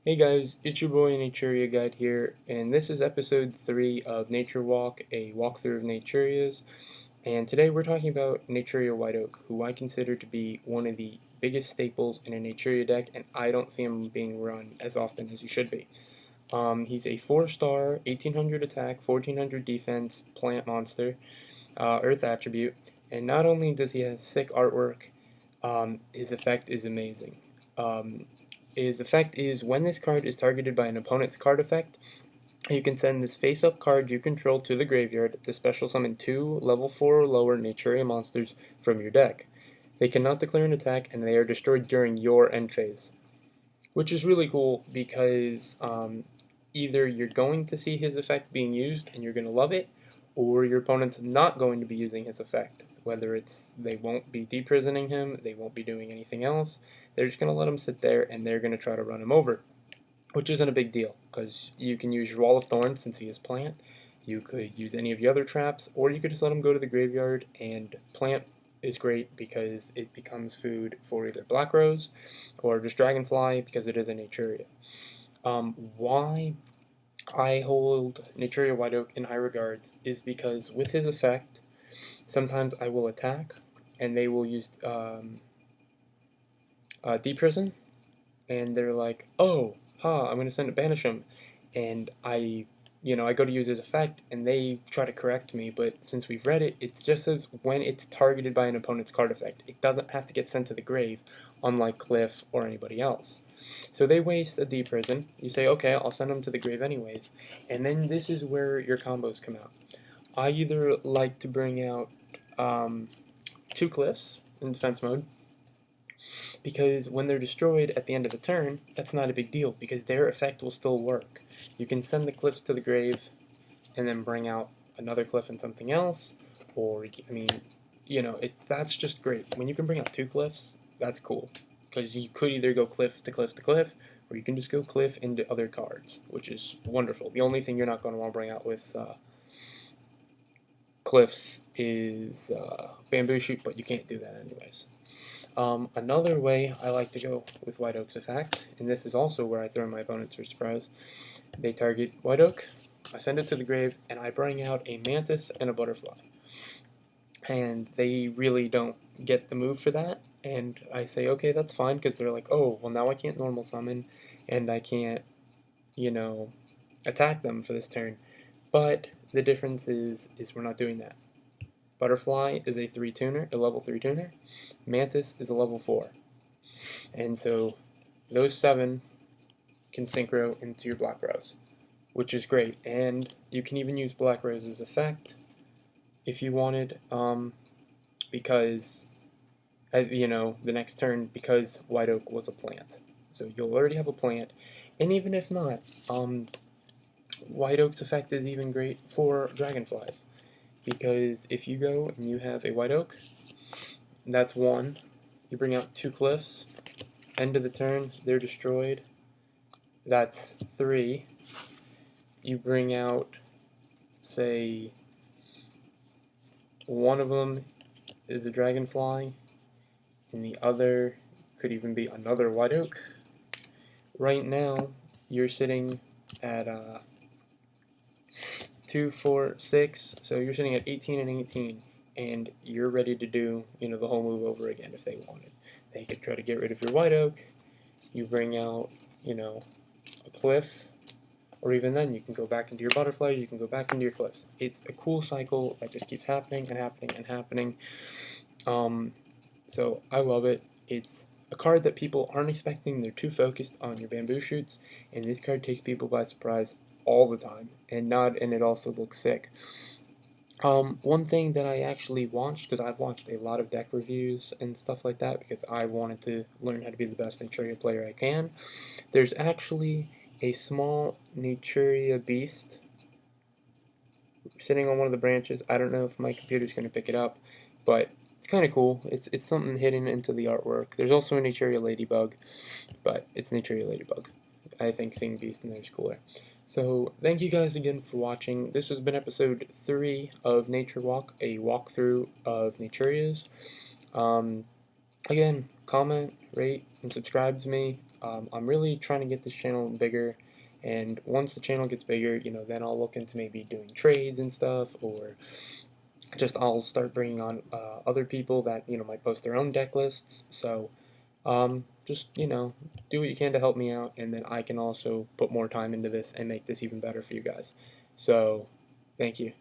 Hey guys, it's your boy Naturia Guide here, and this is episode 3 of Nature Walk, a walkthrough of Naturias. And today we're talking about Naturia White Oak, who I consider to be one of the biggest staples in a Naturia deck, and I don't see him being run as often as he should be. He's a 4-star, 1800 attack, 1400 defense plant monster, Earth attribute, and not only does he have sick artwork, his effect is amazing. Um, his effect is when this card is targeted by an opponent's card effect, you can send this face-up card you control to the graveyard to special summon 2 level 4 or lower Naturia monsters from your deck. They cannot declare an attack, and they are destroyed during your end phase. Which is really cool because either you're going to see his effect being used and you're going to love it, or your opponent's not going to be using his effect. Whether it's they won't be deprisoning him, they won't be doing anything else, they're just going to let him sit there and they're going to try to run him over. Which isn't a big deal, because you can use your Wall of Thorns since he is plant, you could use any of the other traps, or you could just let him go to the graveyard, and plant is great because it becomes food for either Black Rose or just Dragonfly because it is a Naturia. Why I hold Naturia White Oak in high regards is because with his effect, sometimes I will attack and they will use Deprison, and they're like, oh, I'm going to send it banish him. And I go to use his effect, and they try to correct me, but since we've read it, it just says when it's targeted by an opponent's card effect. It doesn't have to get sent to the grave, unlike Cliff or anybody else. So they waste a deprison. You say, okay, I'll send them to the grave anyways. And then this is where your combos come out. I either like to bring out 2 Cliffs in defense mode, because when they're destroyed at the end of the turn, that's not a big deal because their effect will still work. You can send the Cliffs to the grave and then bring out another Cliff and something else, or that's just great. When you can bring out 2 Cliffs, that's cool because you could either go Cliff to Cliff to Cliff, or you can just go Cliff into other cards, which is wonderful. The only thing you're not going to want to bring out with Cliffs is Bamboo Shoot, but you can't do that anyways. Another way I like to go with White Oak's effect, and this is also where I throw my opponents for surprise, they target White Oak, I send it to the grave, and I bring out a Mantis and a Butterfly. And they really don't get the move for that, and I say, okay, that's fine, because they're like, oh, well now I can't normal summon, and I can't, attack them for this turn. But the difference is we're not doing that. Butterfly is a 3 tuner, a level 3 tuner. Mantis is a level 4. And so those 7 can synchro into your Black Rose, which is great. And you can even use Black Rose's effect if you wanted, because, the next turn, because White Oak was a plant. So you'll already have a plant. And even if not, White Oak's effect is even great for Dragonflies. Because if you go and you have a White Oak, that's 1. You bring out 2 Cliffs. End of the turn, they're destroyed. That's 3. You bring out, say, one of them is a Dragonfly, and the other could even be another White Oak. Right now, you're sitting at 2, 4, 6, so you're sitting at 18 and 18, and you're ready to do, the whole move over again if they wanted. They could try to get rid of your White Oak. You bring out, a Cliff, or even then you can go back into your Butterflies, you can go back into your Cliffs. It's a cool cycle that just keeps happening and happening and happening. So I love it. It's a card that people aren't expecting. They're too focused on your Bamboo Shoots, and this card takes people by surprise all the time, and it also looks sick. One thing that I actually watched, because I've watched a lot of deck reviews and stuff like that, because I wanted to learn how to be the best Naturia player I can, there's actually a small Naturia beast sitting on one of the branches. I don't know if my computer's going to pick it up, but it's kind of cool. It's something hidden into the artwork. There's also a Naturia ladybug, but it's Naturia ladybug. I think seeing beast in there is cooler. So thank you guys again for watching. This has been episode 3 of Nature Walk, a walkthrough of Naturias. Again, comment, rate, and subscribe to me. I'm really trying to get this channel bigger, and once the channel gets bigger, then I'll look into maybe doing trades and stuff, or just I'll start bringing on other people that might post their own deck lists. So just do what you can to help me out, and then I can also put more time into this and make this even better for you guys. So thank you.